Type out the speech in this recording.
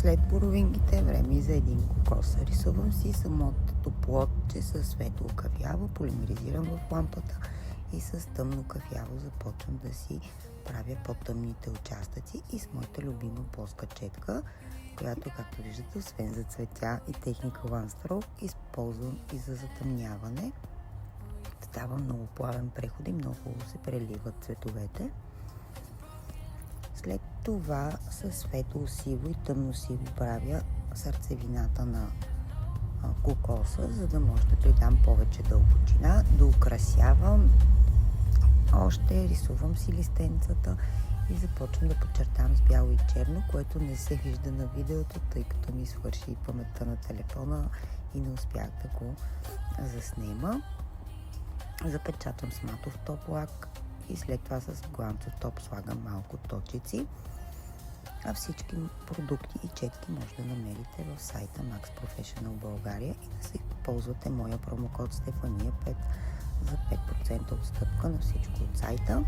След боровинките време и за един кокос. Рисувам си самото плотче със светло кафяво, полимеризирам в лампата и с тъмно кафяво започвам да си правя по-тъмните участъци и с моята любима плоска четка, която, както виждате, освен за цветя и техника One Stroke, използвам и за затъмняване. Става много плавен преход и много хубаво се преливат цветовете. След това със светло сиво и тъмно сиво правя сърцевината на кокоса, за да може да придам повече дълбочина, да украсявам. Още рисувам си листенцата и започвам да подчертавам с бяло и черно, което не се вижда на видеото, тъй като ми свърши и паметта на телефона и не успях да го заснема. Запечатвам с матов топ лак и след това с гланцов топ слагам малко точици. А всички продукти и четки може да намерите в сайта Max Professional България и да си ползвате моя промокод Стефания 5 за 5% отстъпка на всичко от сайта.